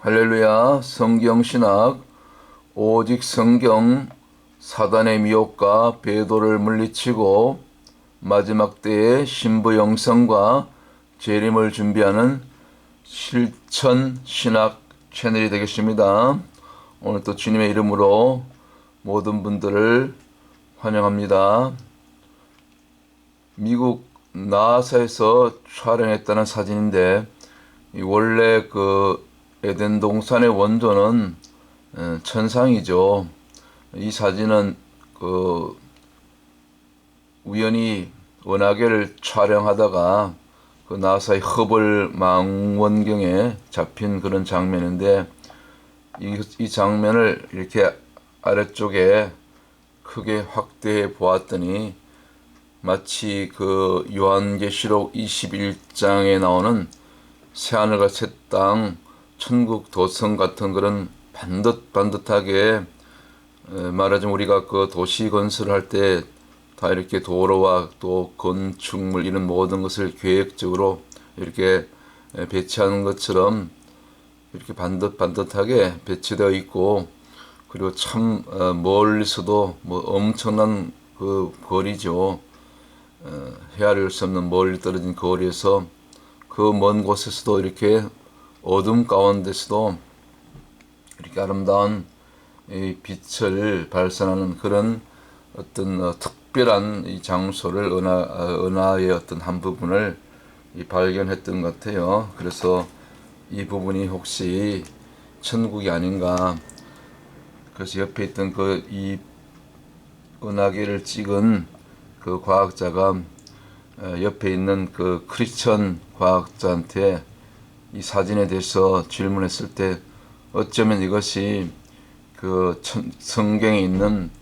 할렐루야. 성경신학 오직 성경 사단의 미혹과 배도를 물리치고 마지막 때의 신부 영성과 재림을 준비하는 실천신학 채널이 되겠습니다. 오늘 또 주님의 이름으로 모든 분들을 환영합니다. 미국 나사에서 촬영했다는 사진인데 원래 에덴 동산의 원조는 천상이죠. 이 사진은 우연히 은하계를 촬영하다가 나사의 허블 망원경에 잡힌 그런 장면인데 이 장면을 이렇게 아래쪽에 크게 확대해 보았더니 마치 요한계시록 21장에 나오는 새하늘과 새 땅, 천국 도성 같은 그런 반듯반듯하게 말하자면 우리가 도시 건설을 할 때 다 이렇게 도로와 또 건축물 이런 모든 것을 계획적으로 이렇게 배치하는 것처럼 이렇게 반듯반듯하게 배치되어 있고, 그리고 참 멀리서도 엄청난 거리죠. 헤아릴 수 없는 멀리 떨어진 거리에서 먼 곳에서도 이렇게 어둠 가운데서도 이렇게 아름다운 빛을 발산하는 그런 어떤 특별한 이 장소를 은하의 어떤 한 부분을 발견했던 것 같아요. 그래서 이 부분이 혹시 천국이 아닌가. 그래서 옆에 있던 이 은하계를 찍은 과학자가 옆에 있는 크리스천 과학자한테 이 사진에 대해서 질문했을 때 어쩌면 이것이 성경에 있는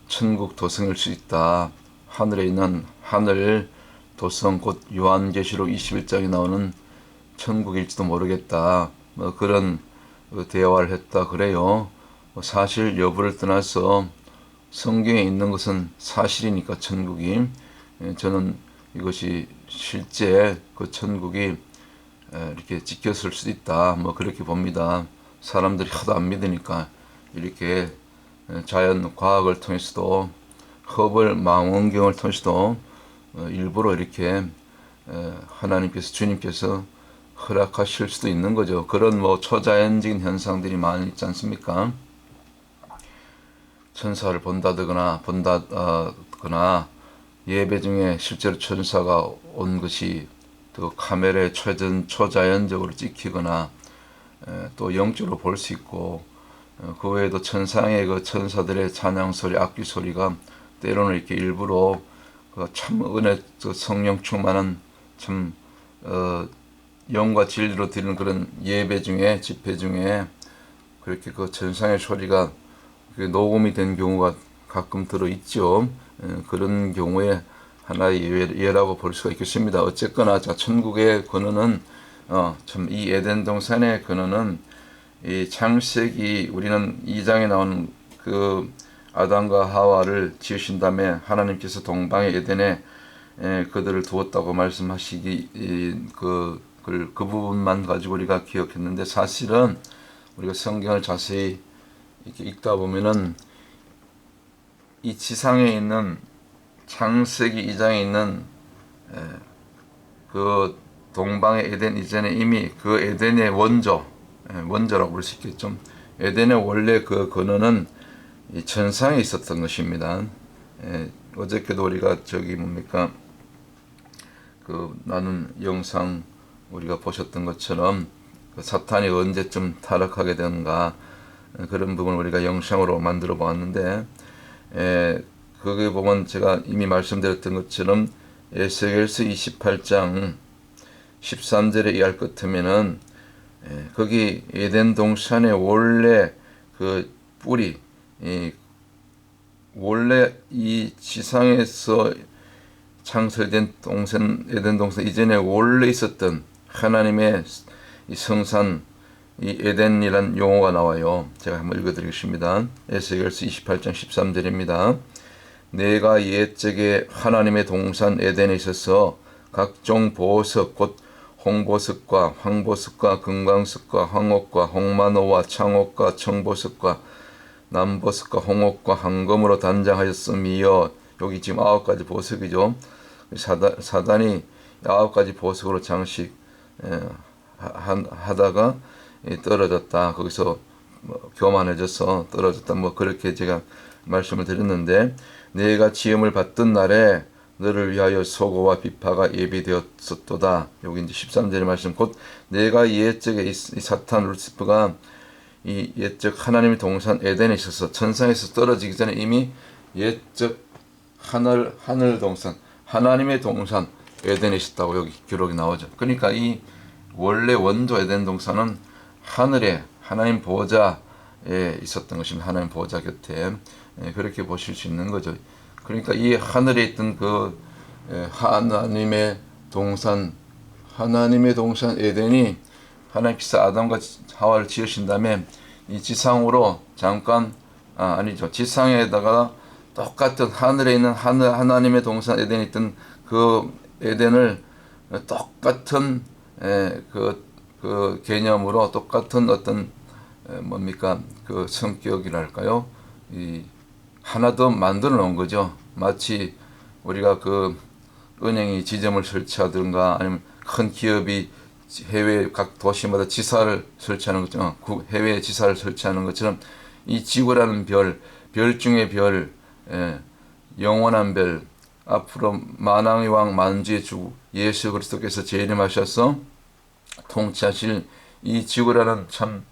천국 도성일 수 있다. 하늘에 있는 하늘 도성, 곧 요한계시록 21장에 나오는 천국일지도 모르겠다. 그런 대화를 했다 그래요. 사실 여부를 떠나서 성경에 있는 것은 사실이니까 천국이, 저는 이것이 실제 천국이 이렇게 지켰을 수도 있다, 그렇게 봅니다. 사람들이 하도 안 믿으니까 이렇게 자연 과학을 통해서도 허블 망원경을 통해서도 일부러 이렇게 하나님께서, 주님께서 허락하실 수도 있는 거죠. 그런 초자연적인 현상들이 많이 있지 않습니까? 천사를 본다거나 예배 중에 실제로 천사가 온 것이 또 카메라에 초자연적으로 찍히거나 또 영적으로 볼 수 있고, 그 외에도 천상의 천사들의 찬양 소리, 악기 소리가 때로는 이렇게 일부러 참 은혜, 성령 충만한 참 영과 진리로 드리는 그런 예배 중에, 집회 중에 그렇게 천상의 소리가 녹음이 된 경우가 가끔 들어 있죠. 그런 경우에 하나의 예라고 볼 수가 있겠습니다. 어쨌거나 천국의 근원은 참 이 에덴 동산의 근원은 이 창세기, 우리는 2장에 나오는 아담과 하와를 지으신 다음에 하나님께서 동방의 에덴에 그들을 두었다고 말씀하시기, 그 부분만 가지고 우리가 기억했는데, 사실은 우리가 성경을 자세히 이렇게 읽다 보면은 이 지상에 있는 창세기 2장에 있는 동방의 에덴 이전에 이미 에덴의 원조라고 볼 수 있겠죠. 에덴의 원래 근원은 이 천상에 있었던 것입니다. 어저께도 우리가 나눈 영상 우리가 보셨던 것처럼 사탄이 언제쯤 타락하게 되는가, 그런 부분을 우리가 영상으로 만들어 보았는데, 거기에 보면 제가 이미 말씀드렸던 것처럼 에스겔서 28장 13절에 이할 것이면은 거기 에덴 동산의 원래 뿌리, 원래 이 지상에서 창설된 에덴 동산 이전에 원래 있었던 하나님의 이 성산, 이 에덴이란 용어가 나와요. 제가 한번 읽어드리겠습니다. 에스겔서 28장 13절입니다. 내가 옛적에 하나님의 동산 에덴에 있어서 각종 보석 곧 홍보석과 황보석과 금강석과 황옥과 홍만호와 창옥과 청보석과 남보석과 홍옥과 황금으로 단장하였음이여. 여기 지금 9가지 보석이죠. 사단이 9가지 보석으로 장식 하다가 떨어졌다. 거기서 교만해져서 떨어졌다. 그렇게 제가 말씀을 드렸는데, 내가 지음을 받던 날에 너를 위하여 소고와 비파가 예비되었었도다. 여기 이제 13절의 말씀, 곧 내가 옛적에 이 사탄 루시퍼가 이 옛적 하나님의 동산 에덴에 있어서 천상에서 떨어지기 전에 이미 옛적 하늘 동산, 하나님의 동산 에덴에 있었다고 여기 기록이 나오죠. 그러니까 이 원래 원조 에덴 동산은 하늘에 하나님 보호자에 있었던 것입니다. 하나님 보호자 곁에. 그렇게 보실 수 있는 거죠. 그러니까 이 하늘에 있던 그 하나님의 동산 에덴이 하나님께서 아담과 하와를 지으신 다음에 이 지상으로 잠깐 아니죠. 지상에다가 똑같은 하늘에 있는 하나님의 동산 에덴에 있던 그 에덴을 똑같은 그 개념으로 똑같은 어떤 뭡니까 그 성격이랄까요? 이 하나 더 만들어 놓은 거죠. 마치 우리가 그 은행이 지점을 설치하든가 아니면 큰 기업이 해외 각 도시마다 지사를 설치하는 것처럼 해외 지사를 설치하는 것처럼 이 지구라는 별 중의 별, 영원한 별, 앞으로 만왕의 왕 만주의 주 예수 그리스도께서 재림하셔서 통치하실 이 지구라는 참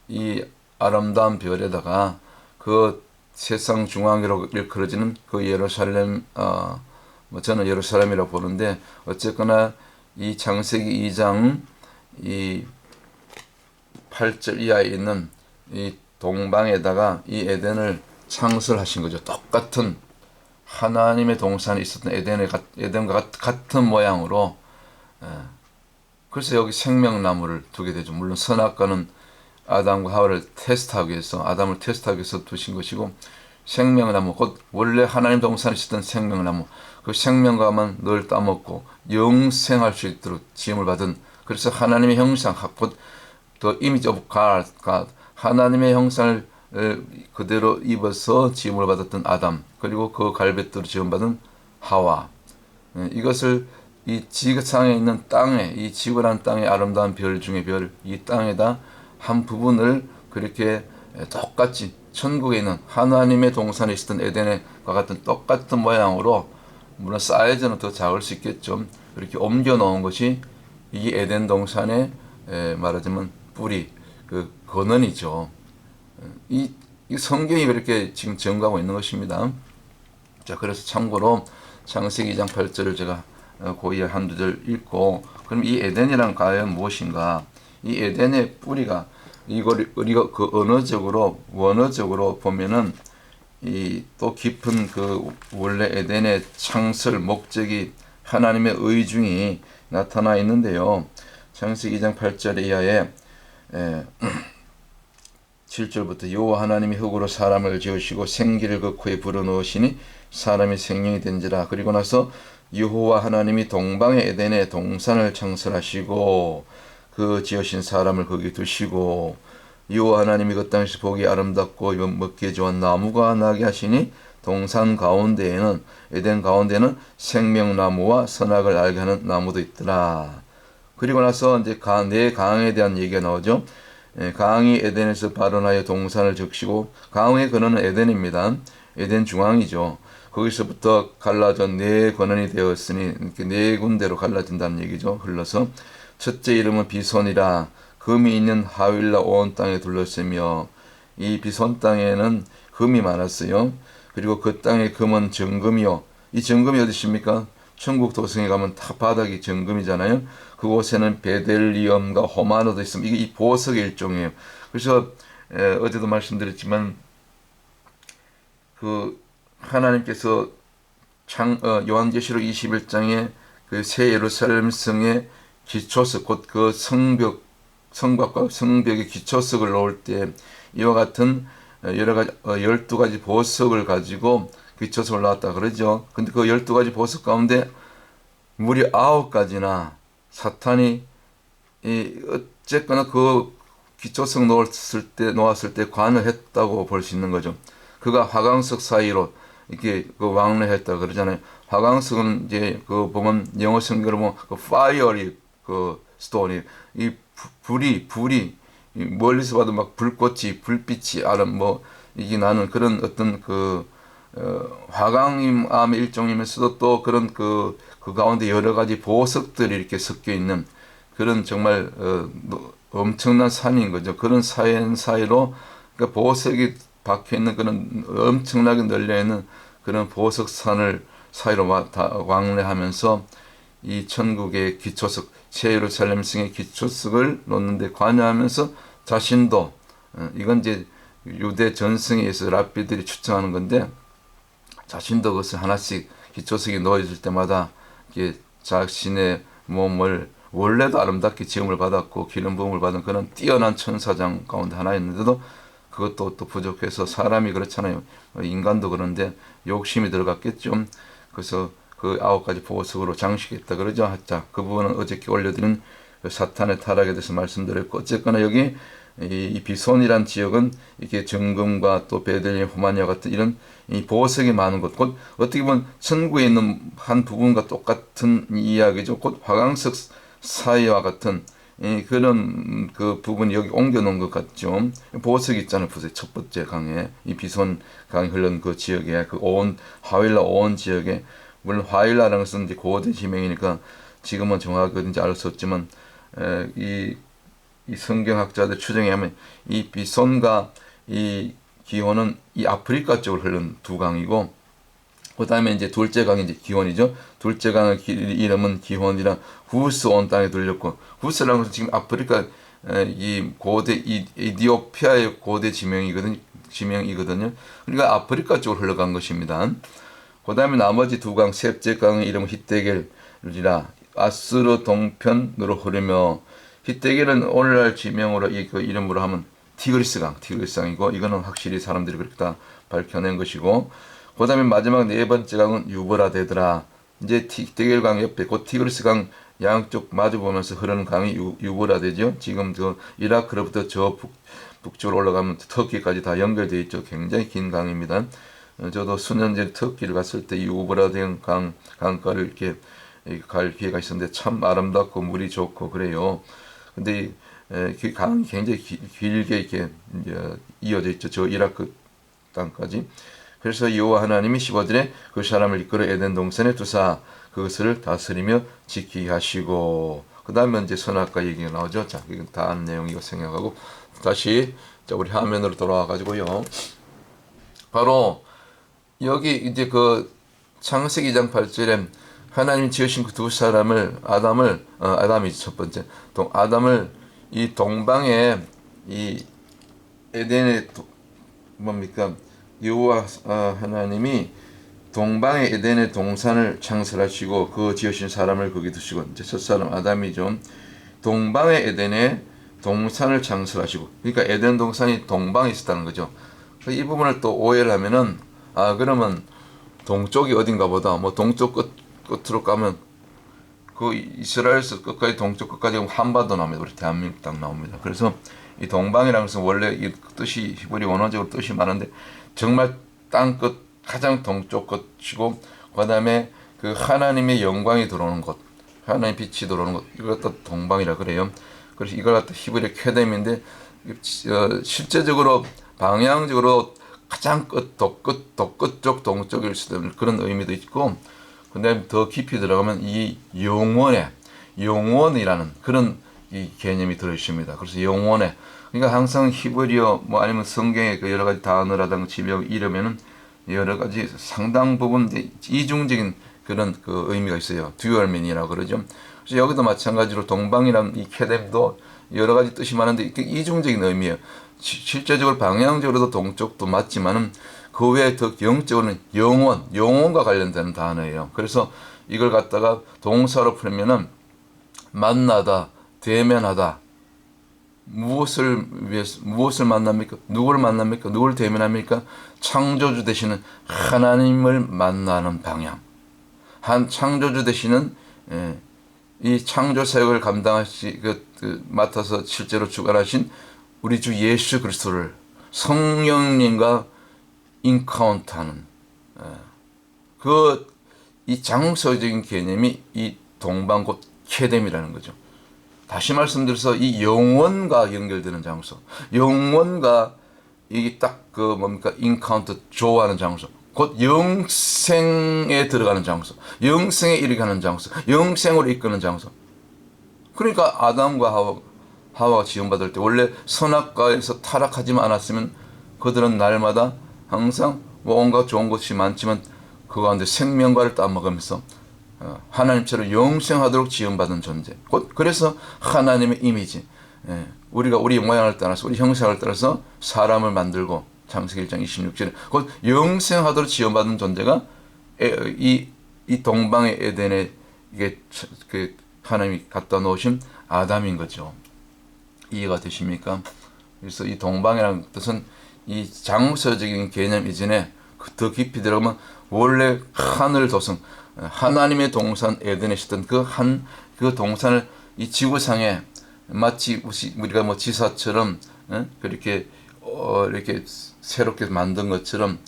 이 아름다운 별에다가 그 세상 중앙으로 일컬어지는 그 예루살렘, 저는 예루살렘이라고 보는데, 어쨌거나 이 창세기 2장 이 8절 이하에 있는 이 동방에다가 이 에덴을 창설하신 거죠. 똑같은 하나님의 동산에 있었던 에덴과 같은 모양으로. 그래서 여기 생명나무를 두게 되죠. 물론 선악과는 아담과 하와를 테스트하기 위해서, 아담을 테스트하기 위해서 두신 것이고, 생명나무, 곧 원래 하나님 동산에 있었던 생명나무, 그 생명과만 늘 따먹고 영생할 수 있도록 지음을 받은, 그래서 하나님의 형상, 곧 the image of God, 하나님의 형상을 그대로 입어서 지음을 받았던 아담, 그리고 그 갈빗대로 지음받은 하와. 이것을 이 지상에 있는 땅에, 이 지구라는 땅의 아름다운 별 중의 별, 이 땅에다 한 부분을 그렇게 똑같이 천국에 있는 하나님의 동산에 있었던 에덴과 같은 똑같은 모양으로, 물론 사이즈는 더 작을 수 있겠죠. 이렇게 옮겨 놓은 것이 이 에덴 동산의 말하자면 뿌리, 그 근원이죠. 이 성경이 그렇게 지금 증거하고 있는 것입니다. 자, 그래서 참고로 창세기 2장 8절을 제가 고의 한두 절 읽고, 그럼 이 에덴이란 과연 무엇인가? 이 에덴의 뿌리가, 이걸 우리가 그 원어적으로 보면은 이 또 깊은 그 원래 에덴의 창설 목적이 하나님의 의중이 나타나 있는데요. 창세기 2장 8절 이하에 7절부터 여호와 하나님이 흙으로 사람을 지으시고 생기를 그 코에 불어넣으시니 사람이 생명이 된지라. 그리고 나서 여호와 하나님이 동방의 에덴에 동산을 창설하시고 그 지으신 사람을 거기 두시고, 여호와 하나님이 그 땅에서 보기 아름답고 먹기에 좋은 나무가 나게 하시니 동산 가운데에는, 에덴 가운데는 생명나무와 선악을 알게 하는 나무도 있더라. 그리고 나서 이제 네 강에 대한 얘기가 나오죠. 강이 에덴에서 발원하여 동산을 적시고, 강의 근원은 에덴입니다. 에덴 중앙이죠. 거기서부터 갈라져 네 권원이 되었으니, 이렇게 네 군데로 갈라진다는 얘기죠. 흘러서 첫째 이름은 비손이라. 금이 있는 하윌라 온 땅에 둘렀으며, 이 비손 땅에는 금이 많았어요. 그리고 그 땅의 금은 정금이요. 이 정금이 어디 있습니까? 천국 도성에 가면 다 바닥이 정금이잖아요. 그곳에는 베델리엄과 호마노도 있으면 이게 이 보석의 일종이에요. 그래서 어제도 말씀드렸지만 그 하나님께서 요한계시록 21장에 그 새 예루살렘 성의 기초석, 곧 그 성곽과 성벽의 기초석을 놓을 때 이와 같은 여러 가지 12가지 보석을 가지고 기초석을 놓았다 그러죠. 근데 그 12가지 보석 가운데 무려 9가지나 사탄이 어쨌거나 그 기초석 놓았을 때 관을 했다고 볼 수 있는 거죠. 그가 화강석 사이로 이렇게 그 왕래했다 그러잖아요. 화강석은 이제 그 보면 영어 성경으로 보면 그 fiery 그 스톤이 이 불이 멀리서 봐도 막 불빛이 뭐 이게 나는 그런 어떤 화강암의 일종이면서도 또 그런 그 가운데 여러 가지 보석들이 이렇게 섞여 있는 그런 정말 엄청난 산인 거죠. 그런 사이로 그러니까 보석이 박혀 있는 그런 엄청나게 널려 있는 그런 보석산을 사이로 왕래하면서 이 천국의 기초석, 새 예루살렘 성의 기초석을 놓는데 관여하면서 자신도 이건 이제 유대 전승에 의해서 랍비들이 추천하는 건데 자신도 그것을 하나씩 기초석이 놓여질 때마다 이게 자신의 몸을 원래도 아름답게 지음을 받았고 기름 부음을 받은 그런 뛰어난 천사장 가운데 하나였는데도 그것도 또 부족해서 사람이 그렇잖아요. 인간도 그런데 욕심이 들어갔겠죠. 그래서 그 9가지 보석으로 장식했다 그러죠. 자, 그 부분은 어저께 올려드린 사탄의 타락에 대해서 말씀드렸고 어쨌거나 여기 이 비손이란 지역은 이렇게 정금과 또 베들레헴, 호마니아 같은 이런 이 보석이 많은 곳, 곧 어떻게 보면 천국에 있는 한 부분과 똑같은 이야기죠. 곧 화강석 사이와 같은 그런 그 부분이 여기 옮겨놓은 것 같죠. 보석이 있잖아요. 보세요. 첫 번째 강에 이 비손 강이 흐르는 그 지역에 그 하윌라 온 지역에 물론 하윌라라는 것은 이제 고대 지명이니까 지금은 정확하게 어딘지 알 수 없지만 이 성경학자들 추정에 하면 이 비손과 이 기혼은 이 아프리카 쪽을 흐르는 두 강이고 그 다음에 이제 둘째 강이 이제 기혼이죠. 둘째 강의 이름은 기혼이라 후스 온 땅에 들렸고 후스라는 것은 지금 아프리카 이 고대 이디오피아의 고대 지명이거든요. 그러니까 아프리카 쪽으로 흘러간 것입니다. 그 다음에 나머지 두 강, 셋째 강의 이름은 히데겔이라 아스르 동편으로 흐르며 히데겔은 오늘날 지명으로 그 이름으로 하면 티그리스강이고 이거는 확실히 사람들이 그렇게 다 밝혀낸 것이고 그 다음에 마지막 네 번째 강은 유브라데드라 이제 히데겔강 옆에 그 티그리스강 양쪽 마주 보면서 흐르는 강이 유브라데죠. 지금 그 이라크로부터 저 북쪽으로 올라가면 터키까지 다 연결되어 있죠. 굉장히 긴 강입니다. 저도 수년 전 터키를 갔을 때 유브라데 강가를 이렇게 갈 기회가 있었는데 참 아름답고 물이 좋고 그래요. 근데 그 강이 굉장히 길게 이렇게 이어져 있죠. 저 이라크 땅까지. 그래서 여호와 하나님이 15절에 그 사람을 이끌어 에덴 동산에 두사 그것을 다스리며 지키게 하시고 그 다음에 이제 선악과 얘기가 나오죠. 자, 이건 다 아는 내용이고 생각하고 다시 자 우리 화면으로 돌아와 가지고요. 바로 여기 이제 그 창세기 2장 8절에 하나님이 지으신 그 두 사람을 아담이 첫 번째 아담을 이 동방에 이 에덴의 뭡니까 여호와 하나님이 동방에 에덴의 동산을 창설하시고 그 지으신 사람을 거기 두시고 이제 첫 사람 아담이죠. 동방의 에덴에 동산을 창설하시고 그러니까 에덴 동산이 동방에 있었다는 거죠. 이 부분을 또 오해를 하면은 그러면 동쪽이 어딘가 보다 뭐 동쪽 끝으로 가면 그 이스라엘에서 끝까지 동쪽 끝까지 한반도 나옵니다. 우리 대한민국 딱 나옵니다. 그래서 이 동방이라는 것은 원래 이 뜻이 히브리 원어적으로 뜻이 많은데 정말 땅 끝 가장 동쪽 끝이고 그 다음에 그 하나님의 영광이 들어오는 곳 하나님의 빛이 들어오는 곳 이걸 갖다 동방이라 그래요. 그래서 이걸 갖다 히브리 쾌뎀인데 실제적으로 방향적으로 가장 끝 쪽 동쪽일 수도 있는 그런 의미도 있고 근데 더 깊이 들어가면 이 영원이라는 그런 이 개념이 들어 있습니다. 그래서 영원에 그러니까 항상 히브리어 뭐 아니면 성경의 그 여러 가지 단어라든가 지명 이름에는 여러 가지 상당 부분 이중적인 그런 그 의미가 있어요. 듀얼민이라고 그러죠. 그래서 여기도 마찬가지로 동방이란 이 케뎀도 여러 가지 뜻이 많은데 이중적인 의미예요. 실제적으로 방향적으로도 동쪽도 맞지만은 그 외에 더 영적으로는 영혼과 관련되는 단어예요. 그래서 이걸 갖다가 동사로 풀면은 만나다, 대면하다. 무엇을 만납니까? 누구를 만납니까? 누구를 대면합니까? 창조주 되시는 하나님을 만나는 방향. 창조주 되시는 이 창조 사역을 감당하시 맡아서 실제로 주관하신 우리 주 예수 그리스도를 성령님과 인카운트하는 이 장소적인 개념이 이 동방 곧 케뎀이라는 거죠. 다시 말씀드려서 이 영혼과 연결되는 장소, 영혼과 이게 딱 뭡니까 인카운트 조하는 장소, 곧 영생에 들어가는 장소, 영생에 이르가는 장소, 영생으로 이끄는 장소. 그러니까 아담과 하와가 지음받을 때 원래 선악과에서 타락하지만 않았으면 그들은 날마다 항상 온갖 좋은 것이 많지만 그 가운데 생명과를 따먹으면서 하나님처럼 영생하도록 지음받은 존재. 곧 그래서 하나님의 이미지, 우리가 우리 모양을 따라서 우리 형상을 따라서 사람을 만들고 창세기 1장 26절에 곧 영생하도록 지음받은 존재가 이 동방의 에덴에 이게 하나님이 갖다 놓으신 아담인 거죠. 이해가 되십니까? 그래서 이 동방이라는 뜻은 이 장소적인 개념 이전에 더 깊이 들어가면 원래 하늘 도성, 하나님의 동산 에덴에 있었던 그 동산을 이 지구상에 마치 우리가 뭐 지사처럼 그렇게 이렇게 새롭게 만든 것처럼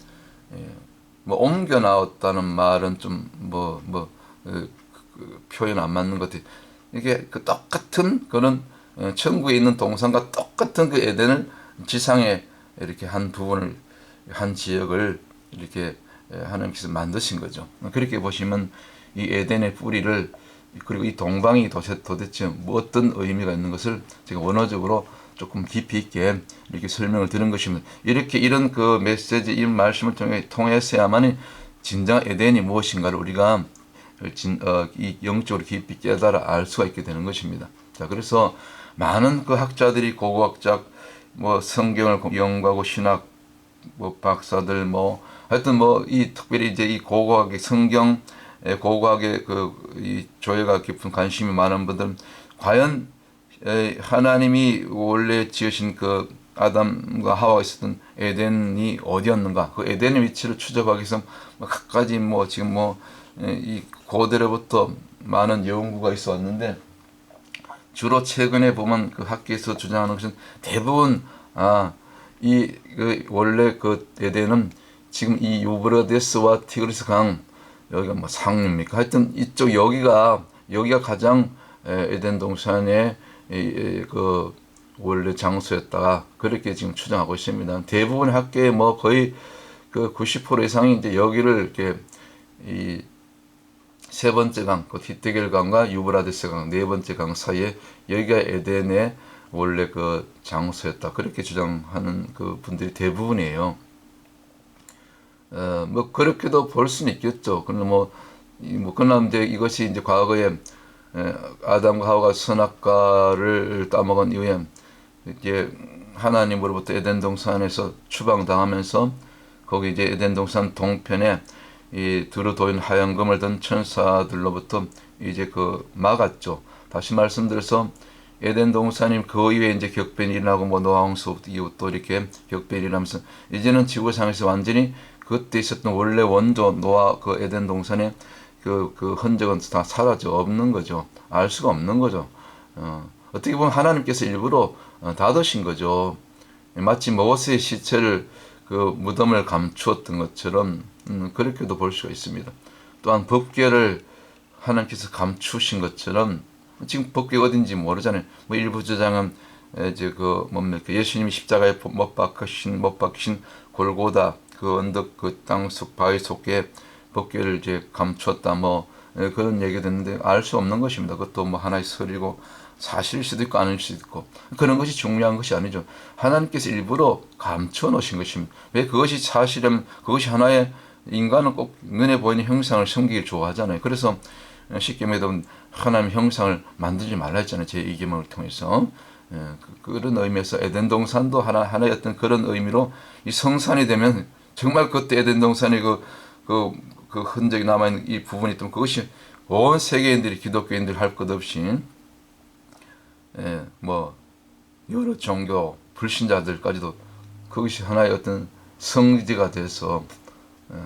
뭐 옮겨 나왔다는 말은 좀 표현 안 맞는 것 같아요. 이게 그 똑같은 그런 천국에 있는 동산과 똑같은 그 에덴을 지상에 이렇게 한 부분을 한 지역을 이렇게 하나님께서 만드신 거죠. 그렇게 보시면 이 에덴의 뿌리를 그리고 이 동방이 도대체 뭐 어떤 의미가 있는 것을 제가 원어적으로 조금 깊이 있게 이렇게 설명을 드린 것입니다. 이런 그 메시지, 이 말씀을 통해서야만이 진정 에덴이 무엇인가를 우리가 이 영적으로 깊이 깨달아 알 수가 있게 되는 것입니다. 자, 그래서 많은 그 학자들이 고고학자, 뭐 성경을 연구하고 신학 박사들 하여튼 이 특별히 이제 이 고고학의 성경 고고학의 이 조예가 깊은 관심이 많은 분들은 과연 하나님이 원래 지으신 그 아담과 하와가 있었던 에덴이 어디였는가, 그 에덴의 위치를 추적하기 위해서 각가지 지금 이 고대로부터 많은 연구가 있어 왔는데, 주로 최근에 보면 그 학계에서 주장하는 것은 대부분 원래 그 에덴은 지금 이 유브라데스와 티그리스 강, 여기가 상류입니까? 하여튼 이쪽 여기가 가장 에덴 동산의 그 원래 장소였다, 그렇게 지금 추정하고 있습니다. 대부분의 학계에 거의 그 90% 이상이 이제 여기를 이렇게 이 세 번째 강, 그 히데겔 강과 유브라데스 강, 네 번째 강 사이에 여기가 에덴의 원래 그 장소였다, 그렇게 주장하는 그 분들이 대부분이에요. 그렇게도 볼 수는 있겠죠. 그러나 그러나 이제 이것이 이제 과거에 아담과 하와가 선악과를 따먹은 이후에 이제 하나님으로부터 에덴 동산에서 추방당하면서 거기 이제 에덴 동산 동편에 이 두루 도인 하얀 금을 든 천사들로부터 이제 막았죠. 다시 말씀드려서 에덴 동산이 그 이후에 이제 격변이 일어나고 노아 홍수 이후 또 이렇게 격변이 일어나면서 이제는 지구상에서 완전히 그때 있었던 원래 원조 노아 그 에덴 동산의 그 흔적은 다 사라져 없는 거죠. 알 수가 없는 거죠. 어떻게 보면 하나님께서 일부러 닫으신 거죠. 마치 모세의 시체를 그 무덤을 감추었던 것처럼 그렇게도 볼 수가 있습니다. 또한 법궤를 하나님께서 감추신 것처럼, 지금 법궤가 어딘지 모르잖아요. 일부 주장은 이제 예수님이 십자가에 못 박히신 골고다 그 언덕 그 땅속 바위 속에 법궤를 이제 감추었다 그런 얘기가 됐는데 알 수 없는 것입니다. 그것도 하나의 설이고 사실일 수도 있고 아닐 수도 있고, 그런 것이 중요한 것이 아니죠. 하나님께서 일부러 감춰 놓으신 것입니다. 왜 그것이 사실이면 그것이 하나의, 인간은 꼭 눈에 보이는 형상을 섬기길 좋아하잖아요. 그래서 쉽게 말하면 하나님의 형상을 만들지 말라 했잖아요. 제2계명을 통해서. 그런 의미에서 에덴 동산도 하나의 어떤 그런 의미로 이 성산이 되면 정말 그때 에덴 동산의 그 흔적이 남아있는 이 부분이 있다면 그것이 온 세계인들이, 기독교인들 할 것 없이 여러 종교 불신자들까지도 그것이 하나의 어떤 성지가 돼서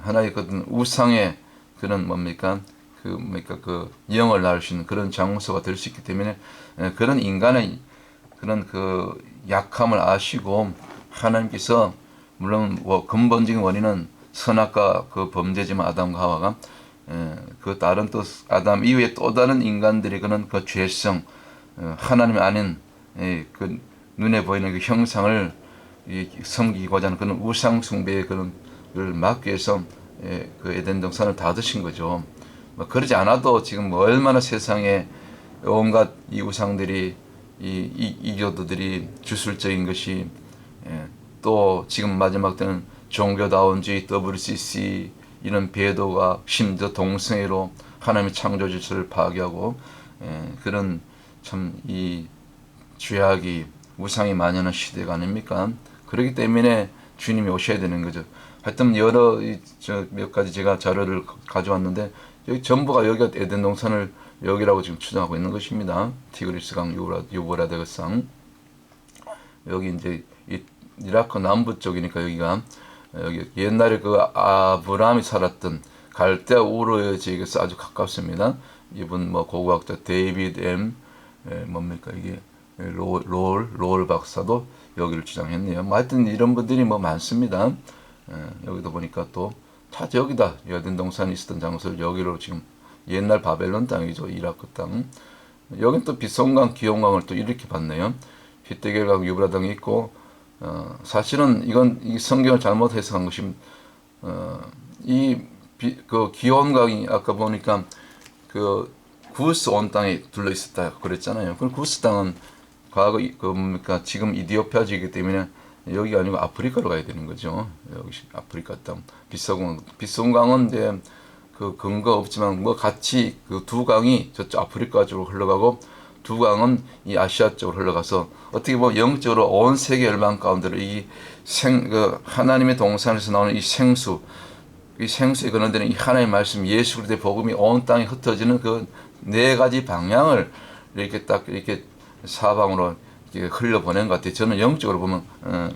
하나의 어떤 우상의 그런 그 뭐니까 그 영을 낳을 수 있는 그런 장소가 될 수 있기 때문에 그런 인간의 그런 그 약함을 아시고 하나님께서 물론 뭐 근본적인 원인은 선악과 그 범죄지만 아담과 하와가 그 다른 또 아담 이후에 또 다른 인간들이 그런 그 죄성 하나님 아닌 그 눈에 보이는 그 형상을 섬기고자 하는 그런 우상 숭배의 그런 걸 막기 위해서 그 에덴 동산을 닫으신 거죠. 뭐 그러지 않아도 지금 뭐 얼마나 세상에 온갖 이 우상들이 이교도들이 주술적인 것이 또 지금 마지막 때는 종교다운주의 WCC 이런 배도가 심지어 동성애로 하나님의 창조 질서를 파괴하고 그런 참 이 죄악이 우상이 만연한 시대가 아닙니까? 그렇기 때문에 주님이 오셔야 되는 거죠. 하여튼 여러 몇 가지 제가 자료를 가져왔는데 여기 전부가 여기가 에덴 동산을 여기라고 지금 추정하고 있는 것입니다. 티그리스강 유브라데강 여기 이제 이라크 남부 쪽이니까 여기가 여기 옛날에 그 아브라함이 살았던 갈대아 우르의 지역에서 아주 가깝습니다. 이분 뭐 고고학자 데이비드 M 뭡니까 이게 롤 박사도 여기를 주장했네요. 뭐 하여튼 이런 분들이 뭐 많습니다. 여기도 보니까 또 다 여기다 에덴 동산이 있었던 장소를 여기로 지금 옛날 바벨론 땅이죠. 이라크 땅. 여긴 또 빗송강 기온강을 또 이렇게 봤네요. 휘떼겔강 유브라강이 있고 사실은 이건 이 성경을 잘못 해석한 것이 그 기온강이 아까 보니까 그 구스 온 땅에 둘러 있었다 그랬잖아요. 그럼 구스 땅은 과거 그 뭡니까 지금 이디오피아 지이기 때문에 여기가 아니고 아프리카로 가야 되는 거죠. 여기 아프리카 땅 빗송강은 이제 그 근거 없지만 뭐 같이 그 두 강이 저쪽 아프리카 쪽으로 흘러가고 두 강은 이 아시아 쪽으로 흘러가서 어떻게 보면 영적으로 온 세계 열방 가운데로 그 하나님의 동산에서 나오는 이 생수에 근원되는 이 하나님의 말씀 예수 그리스도의 복음이 온 땅에 흩어지는 그 네 가지 방향을 이렇게 딱 이렇게 사방으로 이렇게 흘려보낸 것 같아요. 저는 영적으로 보면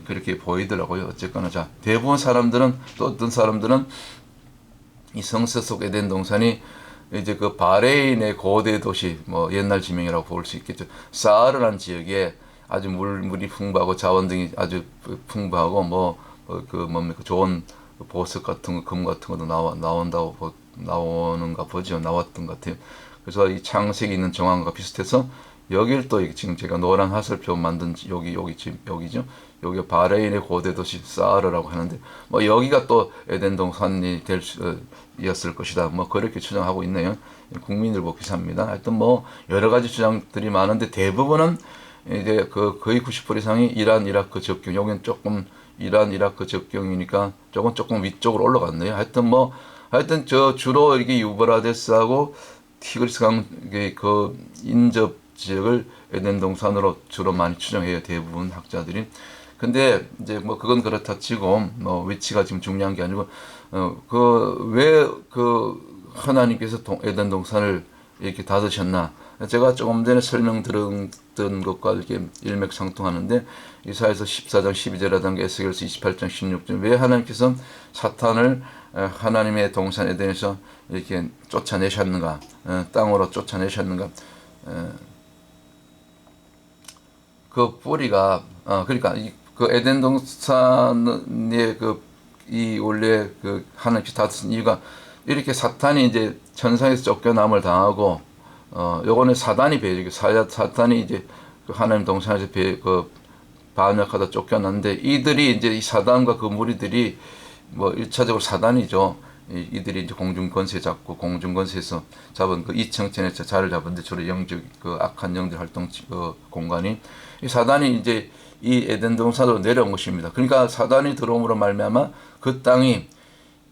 그렇게 보이더라고요. 어쨌거나 자 대부분 사람들은 또 어떤 사람들은 이 성서 속 에덴 동산이 이제 그 바레인의 고대 도시 뭐 옛날 지명이라고 볼 수 있겠죠. 사하르라는 지역에 아주 물이 풍부하고 자원 등이 아주 풍부하고 뭐 그 뭡니까 좋은 보석 같은 거, 금 같은 것도 나오는가 보죠. 나왔던 것 같아요. 그래서 이 창세기 있는 정황과 비슷해서 여길 또 지금 제가 노란 화살표 만든 여기죠. 여기가 바레인의 고대 도시 사하르라고 하는데 뭐 여기가 또 에덴 동산이 이었을 것이다. 뭐 그렇게 추정하고 있네요. 국민일보 기사입니다. 하여튼 뭐 여러 가지 주장들이 많은데 대부분은 이제 그 거의 90% 이상이 이란 이라크 접경. 여기는 조금 이란 이라크 접경이니까 조금 위쪽으로 올라갔네요. 하여튼 저 주로 이게 유브라데스하고 티그리스강 그 인접 지역을 에덴 동산으로 주로 많이 추정해요. 대부분 학자들이. 근데 이제 뭐 그건 그렇다 치고 뭐 위치가 지금 중요한 게 아니고 왜 그 하나님께서 에덴 동산을 이렇게 닫으셨나? 제가 조금 전에 설명드렸던 것과 이렇게 일맥상통하는데 이사야서 14장 12절이라든가 에스겔서 28장 16절 왜 하나님께서 사탄을 하나님의 동산 에덴에서 이렇게 쫓아내셨는가? 땅으로 쫓아내셨는가? 그 뿌리가 그러니까 그 에덴 동산의 이 원래 그 하나님께서 닫으신 이유가 이렇게 사탄이 이제 천상에서 쫓겨남을 당하고 요거는 사단이 배역이고 사탄이 이제 그 하나님 동산에서 반역하다 쫓겨났는데 이들이 이제 이 사단과 그 무리들이 뭐 1차적으로 사단이죠. 이들이 이제 공중권세 잡고 공중권세에서 잡은 그 이청천에서 자를 잡은데 주로 영적 그 악한 영들 활동 공간이 이 사단이 이제 이 에덴 동산으로 내려온 것입니다. 그러니까 사단이 들어옴으로 말미암아 그 땅이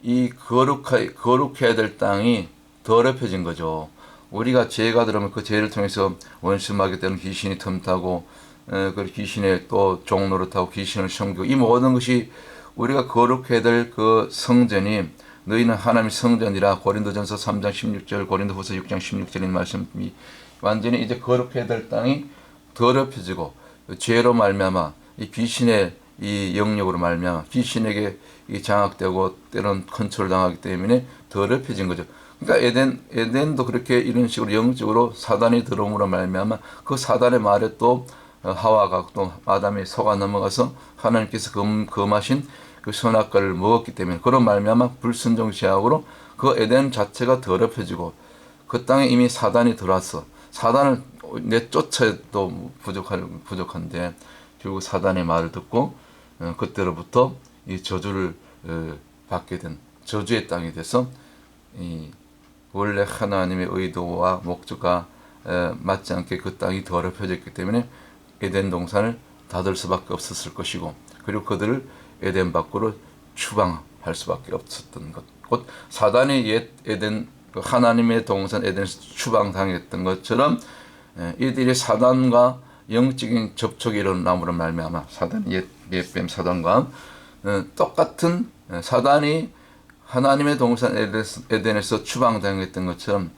이 거룩해야 될 땅이 더럽혀진 거죠. 우리가 죄가 들어오면 그 죄를 통해서 원수마귀 때는 귀신이 틈타고 그 귀신의 또 종노릇하고 귀신을 섬기고 이 모든 것이 우리가 거룩해야 될 그 성전이 너희는 하나님의 성전이라 고린도전서 3장 16절 고린도후서 6장 16절인 말씀이 완전히 이제 거룩해야 될 땅이 더럽혀지고 죄로 말미암아 이 귀신의 이 영역으로 말미암아 귀신에게 이 장악되고 때론 컨트롤 당하기 때문에 더럽혀진 거죠. 그러니까 에덴도 그렇게 이런 식으로 영적으로 사단이 들어옴으로 말미암아 그 사단의 말에 또 하와가 또 아담이 속아 넘어가서 하나님께서 금하신 그 선악과를 먹었기 때문에 그런 말미암아 불순종 죄악으로 그 에덴 자체가 더럽혀지고 그 땅에 이미 사단이 들어왔어. 사단을 내쫓아도 부족한데 결국 사단의 말을 듣고 그때로부터 이 저주를 받게 된 저주의 땅이 돼서 이 원래 하나님의 의도와 목적과 맞지 않게 그 땅이 더럽혀졌기 때문에 에덴 동산을 닫을 수밖에 없었을 것이고 그리고 그들을 에덴 밖으로 추방할 수밖에 없었던 것. 곧 사단이 옛 에덴 하나님의 동산 에덴에서 추방당했던 것처럼 이들이 사단과 영적인 접촉이 일어남으로 말미암아 사단 옛뱀 사단과 똑같은 사단이 하나님의 동산 에덴에서 추방당했던 것처럼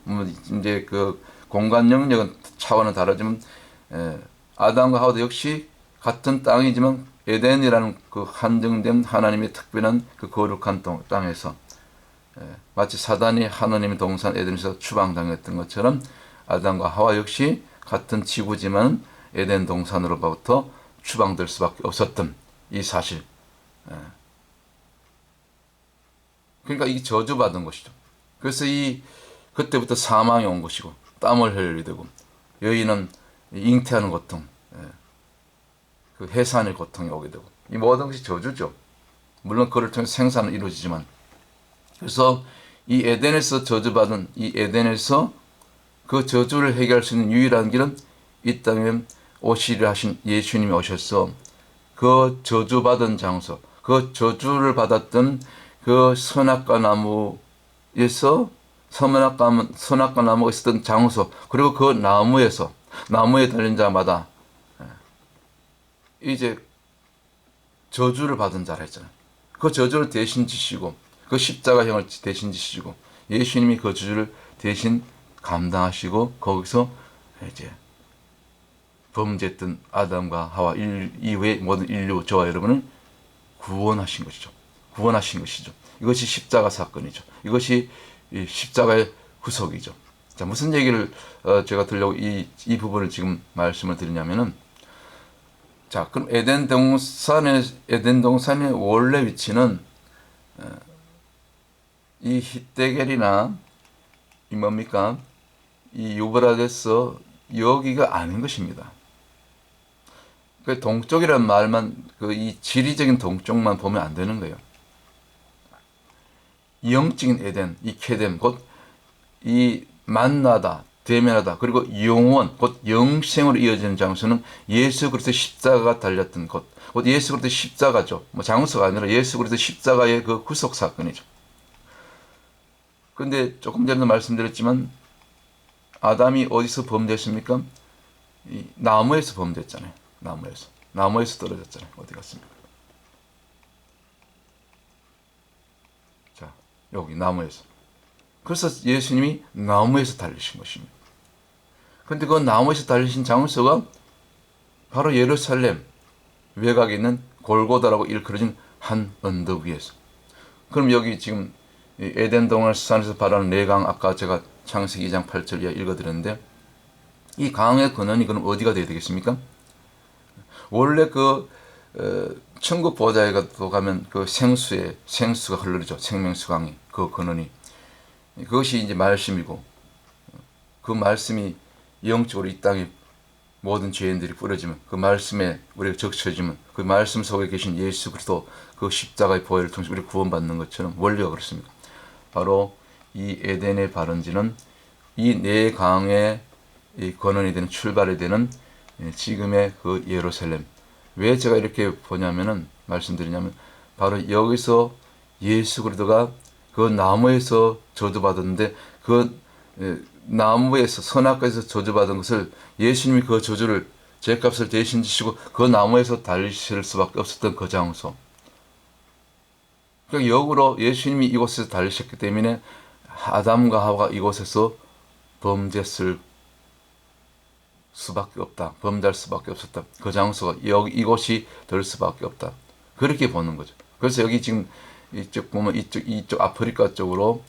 이제 그 공간 영역은 차원은 다르지만 아담과 하와도 역시 같은 땅이지만 에덴이라는 그 한정된 하나님의 특별한 그 거룩한 땅에서 마치 사단이 하나님의 동산 에덴에서 추방당했던 것처럼 아담과 하와 역시 같은 지구지만 에덴 동산으로부터 추방될 수밖에 없었던 이 사실. 그러니까 이게 저주받은 것이죠. 그래서 그때부터 사망이 온 것이고 땀을 흘리게 되고 여인은 잉태하는 고통, 그 해산의 고통이 오게 되고 이 모든 것이 저주죠. 물론 그를 통해 생산은 이루어지지만 그래서 이 에덴에서 저주받은 이 에덴에서 그 저주를 해결할 수 있는 유일한 길은 이 땅에 오시려 하신 예수님이 오셔서 그 저주받은 장소, 그 저주를 받았던 그 선악과 나무에서 선악과 나무가 있었던 장소 그리고 그 나무에 달린 자마다 이제 저주를 받은 자라 했잖아요. 그 저주를 대신 지시고 그 십자가형을 대신 지시고 예수님이 그 저주를 대신 감당하시고 거기서 이제 범죄했던 아담과 하와 이후에 모든 인류 저와 여러분을 구원하신 것이죠. 구원하신 것이죠. 이것이 십자가 사건이죠. 이것이 십자가의 후속이죠. 자, 무슨 얘기를 제가 들려고 이 부분을 지금 말씀을 드리냐면은 자, 그럼 에덴 동산의 원래 위치는 이 히데겔이나 이 뭡니까? 이 유브라데스 여기가 아닌 것입니다. 그 동쪽이라는 말만 이 지리적인 동쪽만 보면 안 되는 거예요. 영적인 에덴, 이 케뎀, 곧 이 만나다, 대면하다, 그리고 영원, 곧 영생으로 이어지는 장소는 예수 그리스도 십자가가 달렸던 곳, 곧 예수 그리스도 십자가죠. 뭐 장소가 아니라 예수 그리스도 십자가의 그 후속 사건이죠. 근데 조금 전에도 말씀드렸지만 아담이 어디서 범죄했습니까? 이 나무에서 범죄했잖아요. 나무에서 떨어졌잖아요. 어디 갔습니까? 자, 여기 나무에서. 그래서 예수님이 나무에서 달리신 것입니다. 근데 그 나무에서 달리신 장소가 바로 예루살렘 외곽에 있는 골고다라고 일컬어진 한 언덕 위에서. 그럼 여기 지금 에덴 동산에서 발하는 네 강, 아까 제가 창세기 2장 8절 이하 읽어드렸는데 이 강의 근원이 그럼 어디가 되어야 되겠습니까? 원래 천국 보좌에 가면 그 생수가 흐르죠. 생명수강이 그 근원이. 그것이 이제 말씀이고 그 말씀이 영적으로 이 땅에 모든 죄인들이 뿌려지면 그 말씀에 우리가 적셔지면 그 말씀 속에 계신 예수 그리스도 그 십자가의 보혈을 통해서 우리가 구원받는 것처럼 원리가 그렇습니다. 바로 이 에덴의 발원지는 이 네 강의 근원이 되는 출발이 되는 지금의 그 예루살렘. 왜 제가 이렇게 보냐면은 말씀드리냐면 바로 여기서 예수 그리스도가 그 나무에서 저주받았는데 그 나무에서 선악과에서 저주받은 것을 예수님이 그 저주를 죄값을 대신 지시고 그 나무에서 달리실 수밖에 없었던 그 장소. 그러니까 역으로 예수님이 이곳에서 달리셨기 때문에 아담과 하와가 이곳에서 범죄할 수밖에 없었다. 그 장소가 이곳이 될 수밖에 없다. 그렇게 보는 거죠. 그래서 여기 지금 이쪽 보면 이쪽 아프리카 쪽으로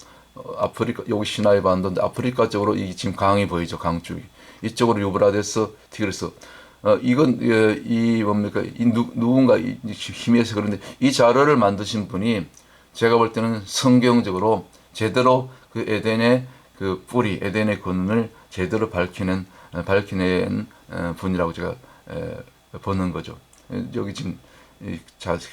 아프리카 여기 시나이 반도인데 아프리카 쪽으로 이 지금 강이 보이죠. 강 쪽이 이쪽으로 유브라데스 티그리스 이건 이 뭡니까 이 누군가 힘에서 그런데 이 자료를 만드신 분이 제가 볼 때는 성경적으로 제대로 그 에덴의 그 뿌리 에덴의 근원을 제대로 밝혀낸 분이라고 제가 보는 거죠. 여기 지금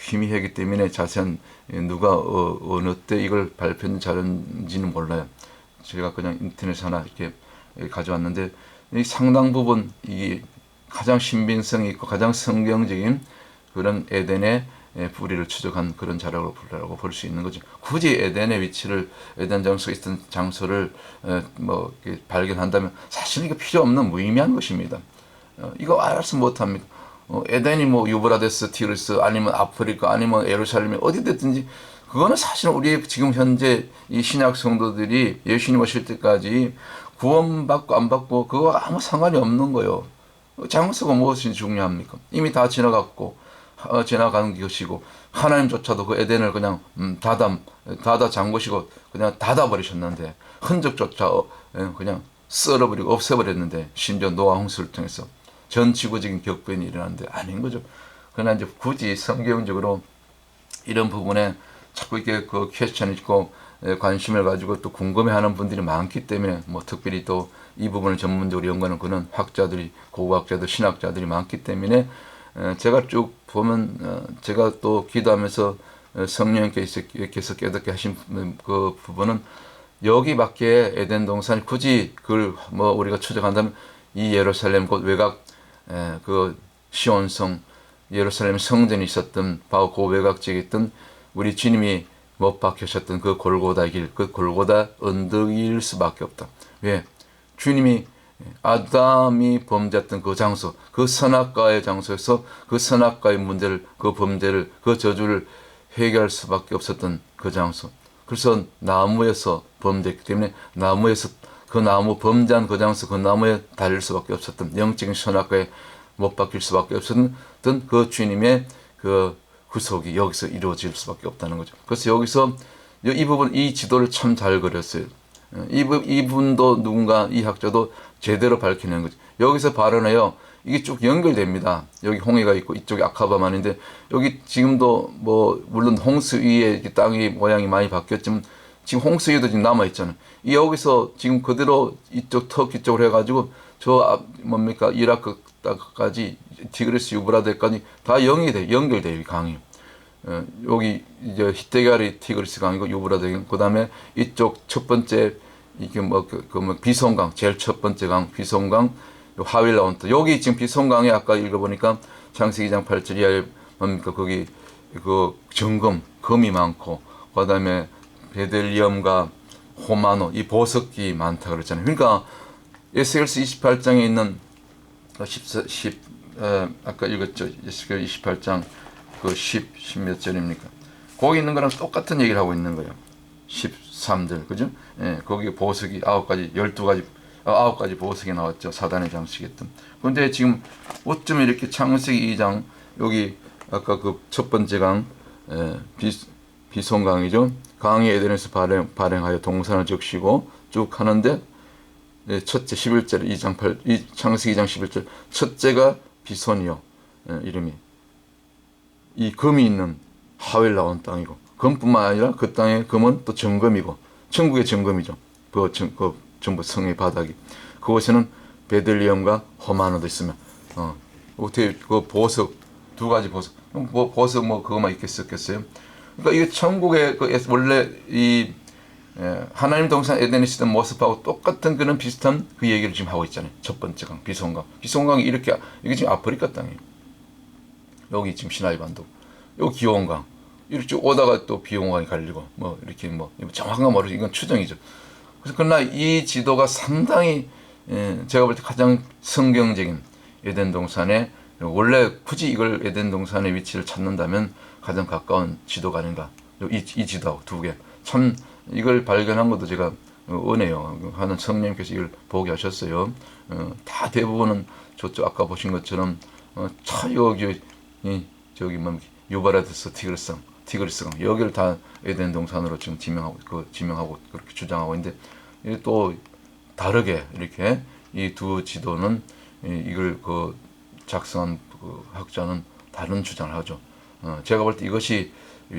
희미하기 때문에 자세한 누가 어느 때 이걸 발표한 자료인지는 몰라요. 제가 그냥 인터넷 하나 이렇게 가져왔는데 이 상당 부분 이 가장 신빙성이 있고 가장 성경적인 그런 에덴의 뿌리를 추적한 그런 자료라고 볼 수 있는 거죠. 굳이 에덴의 위치를 에덴 장소에 있던 장소를 뭐 발견한다면 사실 이거 필요 없는 무의미한 것입니다. 이거 알아서 못합니다. 에덴이 뭐 유브라데스, 티그리스 아니면 아프리카 아니면 예루살렘이 어디 됐든지 그거는 사실 우리 지금 현재 이 신약 성도들이 예수님 오실 때까지 구원받고 안 받고 그거 아무 상관이 없는 거예요. 장소가 무엇이 중요합니까? 이미 다 지나갔고 지나가는 것이고 하나님조차도 그 에덴을 그냥 닫아 잠그시고 그냥 닫아버리셨는데 흔적조차 그냥 썰어버리고 없애버렸는데 심지어 노아 홍수를 통해서 전 지구적인 격변이 일어났는데 아닌 거죠. 그러나 이제 굳이 성경적으로 이런 부분에 자꾸 이렇게 그 퀘스천이 있고 관심을 가지고 또 궁금해하는 분들이 많기 때문에 뭐 특별히 또 이 부분을 전문적으로 연구하는 그런 학자들이 고고학자들 신학자들이 많기 때문에 제가 쭉 보면 제가 또 기도하면서 성령께서 깨닫게 하신 그 부분은 여기밖에 에덴 동산이 굳이 그걸 뭐 우리가 추적한다면 이 예루살렘 곧 외곽 그 시온성 예루살렘 성전이 있었던 바로 그 외곽 지역에 있던 우리 주님이 못 박히셨던 그 골고다 길, 그 골고다 언덕일 수밖에 없다. 왜? 주님이 아담이 범죄했던 그 장소, 그 선악과의 장소에서 그 선악과의 문제를, 그 범죄를, 그 저주를 해결할 수밖에 없었던 그 장소. 그래서 나무에서 범죄했기 때문에 나무에서 그 나무 범죄한 그 장소, 그 나무에 달릴 수밖에 없었던 영적인 선악과에 못 박힐 수밖에 없었던 그 주님의 그 구속이 여기서 이루어질 수밖에 없다는 거죠. 그래서 여기서 이 부분, 이 지도를 참 잘 그렸어요. 이분도 누군가 이 학자도 제대로 밝히는 거죠. 여기서 발언해요. 이게 쭉 연결됩니다. 여기 홍해가 있고 이쪽이 아카바만인데 여기 지금도 뭐 물론 홍수 위에 땅이 모양이 많이 바뀌었지만 지금 홍수 위에도 지금 남아 있잖아요. 이 여기서 지금 그대로 이쪽 터키 쪽으로 해가지고 저 뭡니까 이라크까지 티그리스 유브라데까지 다 연결돼요 이 강이. 여기 이제 히데가리 티그리스 강이고 유브라데 강. 그다음에 이쪽 첫 번째 이게 뭐 비송강 제일 첫 번째 강 비송강 하윌라온트 여기 지금 비송강에 아까 읽어보니까 창세기 2장 8절 이하에 뭡니까 거기 그 금이 많고 그다음에 베들리엄과 호마노 이 보석이 많다 그랬잖아요. 그러니까 에스겔서 28장에 있는 아까 읽었죠. 에스겔 28장 그 10 몇 절입니까? 거기 있는 거랑 똑같은 얘기를 하고 있는 거예요. 13절 그죠? 예, 거기 보석이 9가지 보석이 나왔죠. 사단의 장식했던. 그런데 지금 어쩜 이렇게 창세기 2장 여기 아까 그 첫 번째 강 비송강이죠. 강이 에덴에서 발행하여 동산을 적시고 쭉 하는데 첫째 11절 2장 8 창세기 2장 11절 첫째가 비손이요. 이름이 이 금이 있는 하웰 나온 땅이고 금뿐만 아니라 그 땅의 금은 또 정금이고 천국의 정금이죠. 그 전부 성의 바닥이 그곳에는 베들리엄과 호마노도 있으면 어떻게 그 보석 2가지 보석 뭐 보석 뭐 그거만 있겠어요. 그러니까 이게 천국의 그 원래 이 하나님 동산 에덴에 있었던 모습하고 똑같은 그런 비슷한 그 얘기를 지금 하고 있잖아요. 첫 번째 강 비송강이 이렇게 이게 지금 아프리카 땅이에요. 여기 지금 시나이 반도 여기 기온강 이렇게 쭉 오다가 또 비용강이 갈리고 뭐 이렇게 뭐 정확한 거 모르죠. 이건 추정이죠. 그래서 그러나 이 지도가 상당히 제가 볼 때 가장 성경적인 에덴 동산에 원래 굳이 이걸 에덴 동산의 위치를 찾는다면 가장 가까운 지도가 아닌가. 이 지도하고 2개. 참 이걸 발견한 것도 제가 은혜요. 하는 성령님께서 이걸 보게 하셨어요. 다 대부분은 저쪽 아까 보신 것처럼 저기 뭐 유바라데스 티그리스 티그리스강 여기를 다 에덴 동산으로 지금 지명하고 그렇게 주장하고 있는데 이게 또 다르게 이렇게 이 두 지도는 이걸 작성한 학자는 다른 주장을 하죠. 제가 볼 때 이것이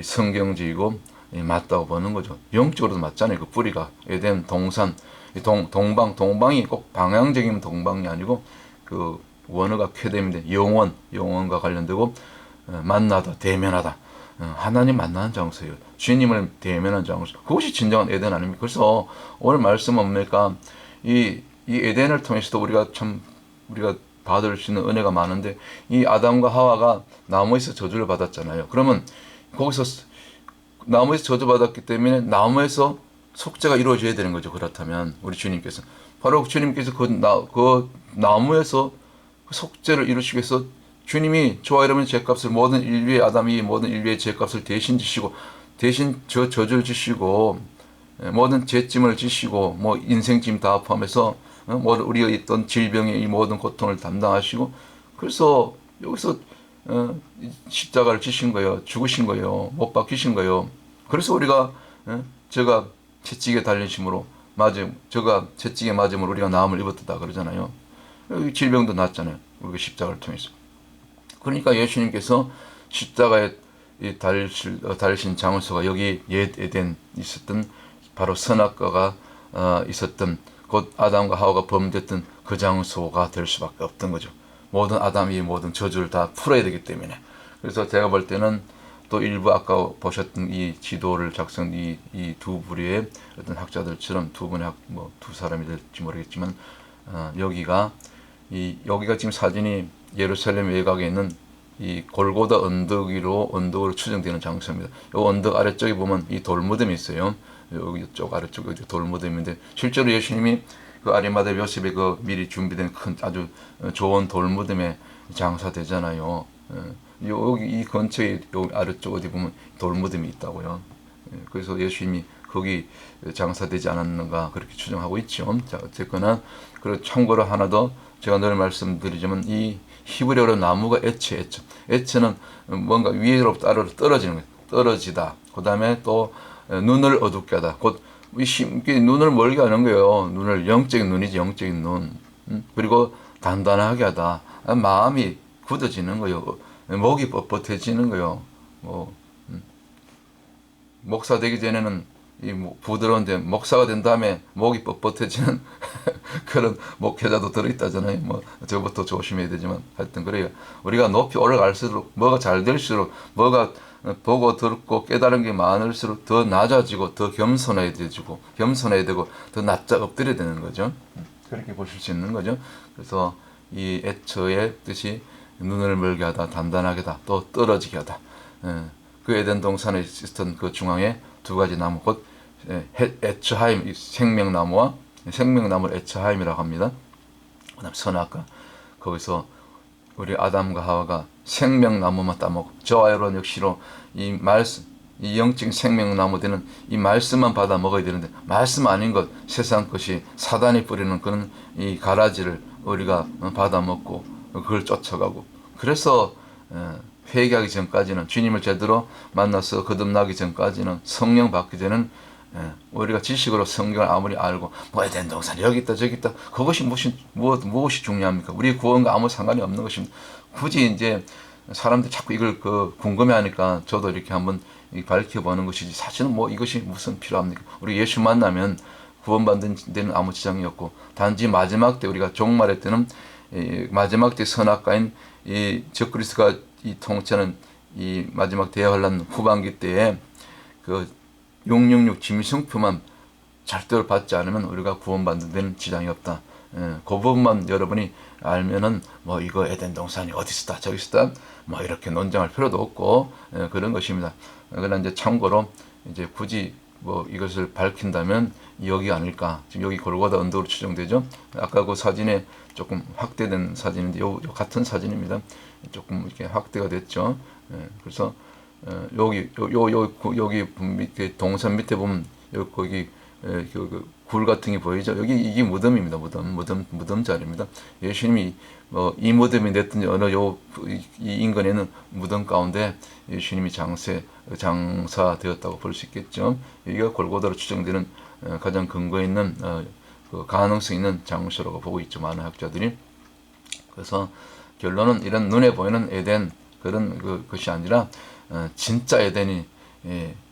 성경적이고 맞다고 보는 거죠. 영적으로도 맞잖아요. 그 뿌리가 에덴 동산 동방이 꼭 방향적인 동방이 아니고 그 원어가 쾌됨인데 영원과 관련되고 만나다 대면하다 하나님 만나는 장소예요. 주님을 대면하는 장소. 그것이 진정한 에덴 아닙니까? 그래서 오늘 말씀 뭡니까? 이 에덴을 통해서도 우리가 받을 수 있는 은혜가 많은데 이 아담과 하와가 나무에서 저주를 받았잖아요. 그러면 거기서 나무에서 저주받았기 때문에 나무에서 속죄가 이루어져야 되는 거죠. 그렇다면 우리 주님께서 바로 주님께서 그 나무에서 속죄를 이루시기 위해서 주님이 저와 여러분의 죄값을 모든 인류의 아담이 모든 인류의 죄값을 대신 지시고 대신 저주를 지시고 모든 죄짐을 지시고 뭐 인생짐 다 포함해서 우리가 있던 질병의 이 모든 고통을 담당하시고 그래서 여기서 십자가를 지신 거예요. 죽으신 거예요. 못 박히신 거예요. 그래서 우리가 제가 채찍에 달리심으로 제가 채찍에 맞음으로 우리가 나음을 입었다 그러잖아요. 질병도 낫잖아요. 우리가 십자가를 통해서. 그러니까 예수님께서 십자가에 달리신 장소가 여기 옛 에덴 있었던 바로 선악과가 있었던 곧 아담과 하와가 범죄했던 그 장소가 될 수밖에 없던 거죠. 모든 아담이 모든 저주를 다 풀어야 되기 때문에. 그래서 제가 볼 때는 또 일부 아까 보셨던 이 지도를 작성 이 두 부류의 어떤 학자들처럼 두 사람이 될지 모르겠지만 여기가 지금 사진이 예루살렘 외곽에 있는 이 골고다 언덕으로 추정되는 장소입니다. 이 언덕 아래쪽에 보면 이 돌무덤이 있어요. 여기 쪽 아래쪽에 돌무덤인데 실제로 예수님이 그 아리마다 요셉의 그 미리 준비된 큰 아주 좋은 돌무덤에 장사되잖아요. 여기 이 근처에 여기 아래쪽 어디 보면 돌무덤이 있다고요. 그래서 예수님이 거기 장사되지 않았는가 그렇게 추정하고 있죠. 자, 어쨌거나 그리고 참고로 하나 더 제가 늘 말씀드리지만 이 히브리어로 나무가 에체는 뭔가 위로 따로 떨어지는 거예요. 떨어지다. 그 다음에 또 눈을 어둡게 하다. 곧 눈을 멀게 하는 거예요. 눈을 영적인 눈이지 영적인 눈. 그리고 단단하게 하다. 마음이 굳어지는 거예요. 목이 뻣뻣해지는 거예요. 목사 되기 전에는 부드러운데 목사가 된 다음에 목이 뻣뻣해지는 그런 목회자도 들어있다잖아요. 저부터 조심해야 되지만 하여튼 그래요. 우리가 높이 올라갈수록 뭐가 잘 될수록 뭐가 보고 듣고 깨달은 게 많을수록 더 낮아지고 더 겸손해야 되고 더 납작 엎드려야 되는 거죠. 그렇게 보실 수 있는 거죠. 그래서 이 에처의 뜻이 눈을 멀게 하다, 단단하게 하다, 또 떨어지게 하다. 그 에덴 동산에 있었던 그 중앙에 두 가지 나무, 곧 에처하임, 생명나무와 생명나무를 에처하임이라고 합니다. 그다음 선악과 거기서 우리 아담과 하와가 생명나무만 따먹고 저와 여러분 역시로 이 말씀, 이 영적인 생명나무 되는 이 말씀만 받아 먹어야 되는데 말씀 아닌 것, 세상 것이 사단이 뿌리는 그런 이 가라지를 우리가 받아 먹고 그걸 쫓아가고 그래서 회개하기 전까지는 주님을 제대로 만나서 거듭나기 전까지는 성령 받기 전에는 우리가 지식으로 성경을 아무리 알고 에덴 동산 여기 있다 저기 있다 그것이 무엇이 중요합니까? 우리 구원과 아무 상관이 없는 것입니다. 굳이 이제 사람들이 자꾸 이걸 궁금해하니까 저도 이렇게 한번 밝혀보는 것이지 사실은 이것이 무슨 필요합니까? 우리 예수 만나면 구원받는 데는 아무 지장이 없고 단지 마지막 때 우리가 종말의 때는 마지막 때 선악과인 이 적그리스도가 이 통치하는 이 마지막 대환란 후반기 때에 그 666 짐승표만 절대로 받지 않으면 우리가 구원받는 데는 지장이 없다. 그 부분만 여러분이 알면은 이거 에덴 동산이 어디 있었다 저기 있었다 이렇게 논쟁할 필요도 없고 그런 것입니다. 그러나 이제 참고로 이제 굳이 이것을 밝힌다면 여기 아닐까. 지금 여기 골고다 언덕으로 추정되죠. 아까 그 사진에 조금 확대된 사진인데 요 같은 사진입니다. 조금 이렇게 확대가 됐죠. 그래서 여기 밑에 동산 밑에 보면 거기 굴 같은 게 보이죠? 여기 이게 무덤입니다. 무덤 자리입니다. 예수님이 뭐 이 무덤이 됐든지 어느 이 인근에는 무덤 가운데 예수님이 장사되었다고 볼 수 있겠죠. 여기가 골고다로 추정되는 가장 근거 있는 그 가능성 있는 장소라고 보고 있죠. 많은 학자들이. 그래서 결론은 이런 눈에 보이는 에덴 그런 것이 아니라 진짜 에덴이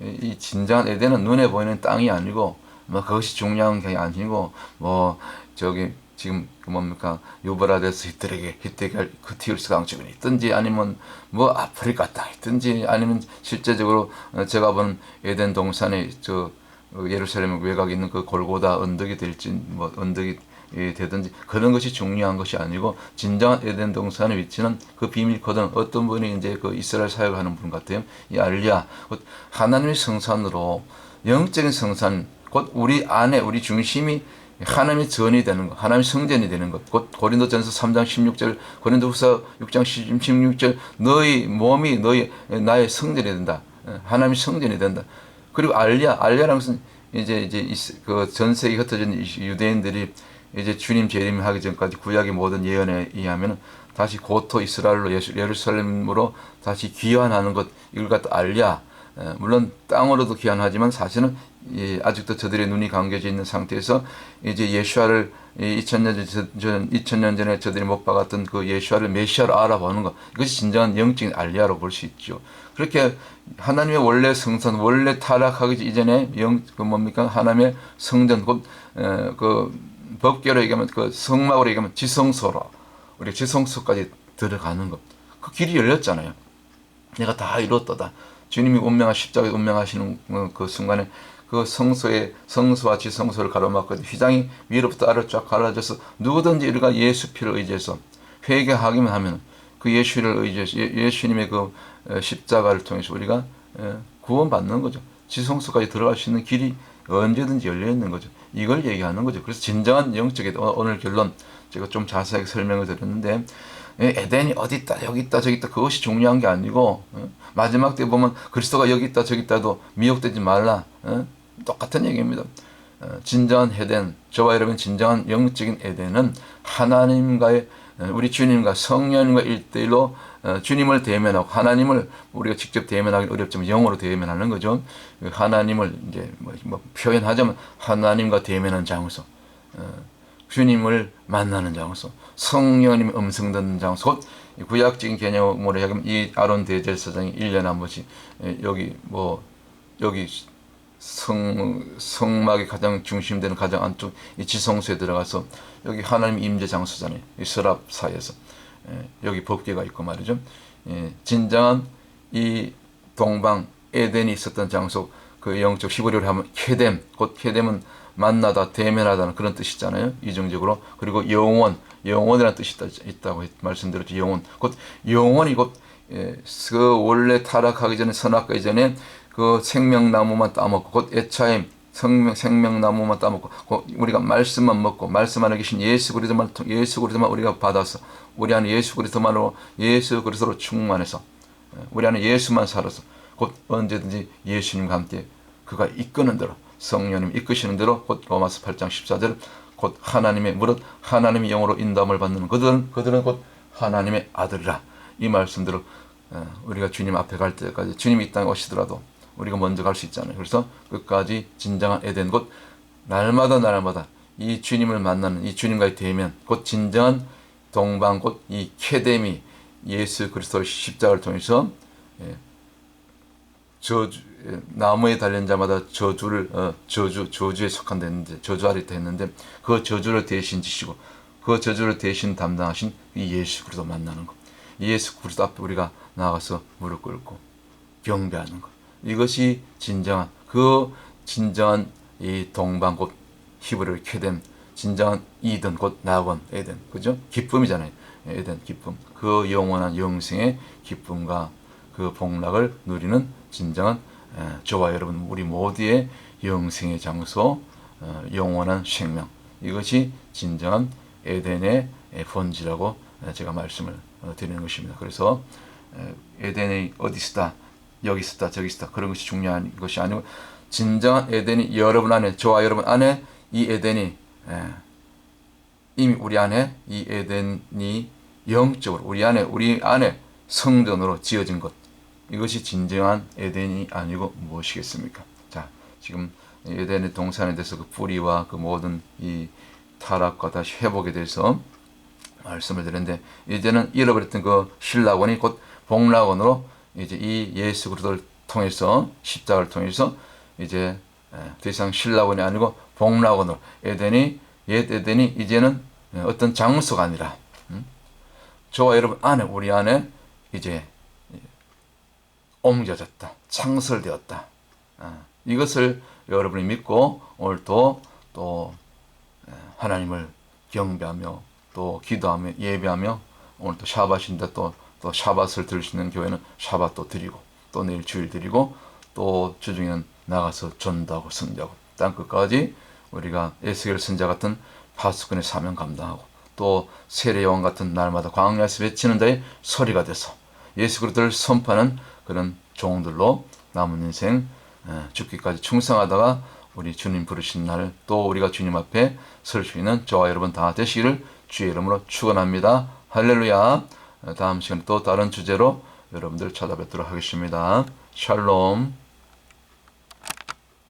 이 진정한 에덴은 눈에 보이는 땅이 아니고 뭐 그것이 중요한 게 아니고 뭐 저기 지금 그 뭡니까 유브라데스 히티글스 강축이 있든지 아니면 뭐 아프리카 땅이 있든지 아니면 실제적으로 제가 본 에덴 동산에 저 예루살렘 외곽에 있는 그 골고다 언덕이 될지 뭐 언덕이 되든지 그런 것이 중요한 것이 아니고 진정한 에덴 동산의 위치는 그 비밀 코드는 어떤 분이 이제 그 이스라엘 사역을 하는 분 같아요. 이 알리야 하나님의 성산으로 영적인 성산 곧 우리 안에 우리 중심이 하나님의 전이 되는 것, 하나님의 성전이 되는 것. 곧 고린도전서 3장 16절, 고린도후서 6장 16절 너희 몸이 나의 성전이 된다. 하나님의 성전이 된다. 그리고 알리야라는 것은 이제 그 전 세계 흩어진 유대인들이 이제 주님 재림하기 전까지 구약의 모든 예언에 의하면 다시 고토 이스라엘로 예루살렘으로 다시 귀환하는 것 이걸 갖다 알리야. 물론 땅으로도 귀환하지만 사실은 아직도 저들의 눈이 감겨져 있는 상태에서 이제 예수아를 2000년 전에 저들이 못 박았던 그 예수아를 메시아로 알아보는 것 이것이 진정한 영적인 알리야로 볼 수 있죠. 그렇게 하나님의 원래 성선 원래 타락하기 이전에 하나님의 성전 그 법계로 얘기하면 그 성막으로 얘기하면 지성소로 우리 지성소까지 들어가는 것 그 길이 열렸잖아요. 내가 다 이뤘다. 주님이 십자가에 운명하시는 그 순간에 그 성소와 지성소를 가로막고 휘장이 위로부터 아래로 쫙 갈라져서 누구든지 우리가 예수 피를 의지해서 회개하기만 하면 그 예수를 의지해서 예수님의 그 십자가를 통해서 우리가 구원받는 거죠. 지성소까지 들어갈 수 있는 길이 언제든지 열려 있는 거죠. 이걸 얘기하는 거죠. 그래서 진정한 영적인 오늘 결론 제가 좀 자세하게 설명을 드렸는데 에덴이 어디 있다 여기 있다 저기 있다 그것이 중요한 게 아니고 마지막 때 보면 그리스도가 여기 있다 저기 있다도 미혹되지 말라 똑같은 얘기입니다. 진정한 에덴 저와 여러분 진정한 영적인 에덴은 하나님과의 우리 주님과 성령님과 1대1로 주님을 대면하고 하나님을 우리가 직접 대면하기 어렵지만 영어로 대면하는 거죠. 하나님을 이제 뭐 표현하자면 하나님과 대면하는 장소, 주님을 만나는 장소, 성령님의 음성 듣는 장소. 구약적인 개념으로 하면 이 아론 대제사장이 1년에 한 번씩 여기 성막의 가장 중심되는 가장 안쪽 이 지성소에 들어가서 여기 하나님 임재 장소잖아요. 이 서랍 사이에서 여기 법궤가 있고 말이죠. 진정한 이 동방 에덴이 있었던 장소 그 영적 히브리어로 하면 케뎀 곧 케뎀은 만나다 대면하다는 그런 뜻이잖아요. 이정적으로. 그리고 영원이라는 뜻이 있다고 말씀드렸죠. 영원이 곧 그 원래 타락하기 전에 선악하기 전에 그 생명나무만 따먹고 곧 에차임 생명나무만 따먹고 우리가 말씀만 먹고 말씀 안에 계신 예수 그리스도만 우리가 받아서 우리 안에 예수 그리스도로 충만해서 우리 안에 예수만 살아서 곧 언제든지 예수님과 함께 그가 이끄는 대로 성령님 이끄시는 대로 곧 로마서 8장 14절 곧 하나님의 무릇 하나님의 영으로 인도함을 받는 그들은 곧 하나님의 아들이라 이 말씀대로 우리가 주님 앞에 갈 때까지 주님이 이 땅에 오시더라도 우리가 먼저 갈 수 있잖아요. 그래서 끝까지 진정한 에덴 곧 날마다 이 주님을 만나는 이 주님과의 대면 곧 진정한 동방 곧 이 케데미 예수 그리스도의 십자가를 통해서 나무에 달린 자마다 저주에 속한다는데 저주 아래 있는데 그 저주를 대신 지시고 그 저주를 대신 담당하신 이 예수 그리스도 만나는 것, 예수 그리스도 앞에 우리가 나가서 무릎 꿇고 경배하는 것, 이것이 진정한 이 동방 곧 히브리어 케뎀 진정한 이든 곧 낙원 에덴 그죠? 기쁨이잖아요. 에덴 기쁨 그 영원한 영생의 기쁨과 그 복락을 누리는 진정한 저와 여러분 우리 모두의 영생의 장소 영원한 생명 이것이 진정한 에덴의 본질이라고 제가 말씀을 드리는 것입니다. 그래서 에덴이 어디 있다 여기 있다 저기 있다 그런 것이 중요한 것이 아니고 진정한 에덴이 여러분 안에, 저와 여러분 안에 이 에덴이 이미 우리 안에 이 에덴이 영적으로 우리 안에 성전으로 지어진 것, 이것이 진정한 에덴이 아니고 무엇이겠습니까? 자, 지금 에덴의 동산에 대해서 그 뿌리와 그 모든 이 타락과 다시 회복에 대해서 말씀을 드렸는데, 이제는 잃어버렸던 그 신라곤이 곧 복락원으로 이제 이 예수 그리스도를 통해서, 십자가를 통해서 이제 더 이상 신라곤이 아니고 복락원으로 옛 에덴이 이제는 어떤 장소가 아니라 저와 여러분 안에, 우리 안에 이제 옮겨졌다, 창설되었다. 이것을 여러분이 믿고 오늘도 또 하나님을 경배하며 또 기도하며 예배하며, 오늘 또 샤bat인데 또 샤bat을 드릴 수 있는 교회는 샤bat도 드리고, 또 내일 주일 드리고, 또 주중에는 나가서 전도하고 선교하고, 땅끝까지 우리가 에스겔 선자 같은 파수꾼의 사명 감당하고, 또 세례요한 같은 날마다 광야에서 외치는 자의 소리가 돼서 예수 그리스도를 선포하는 그런 종들로 남은 인생 죽기까지 충성하다가 우리 주님 부르신 날 또 우리가 주님 앞에 설 수 있는 저와 여러분 다 되시기를 주의 이름으로 축원합니다. 할렐루야. 다음 시간에 또 다른 주제로 여러분들 찾아뵙도록 하겠습니다. 샬롬.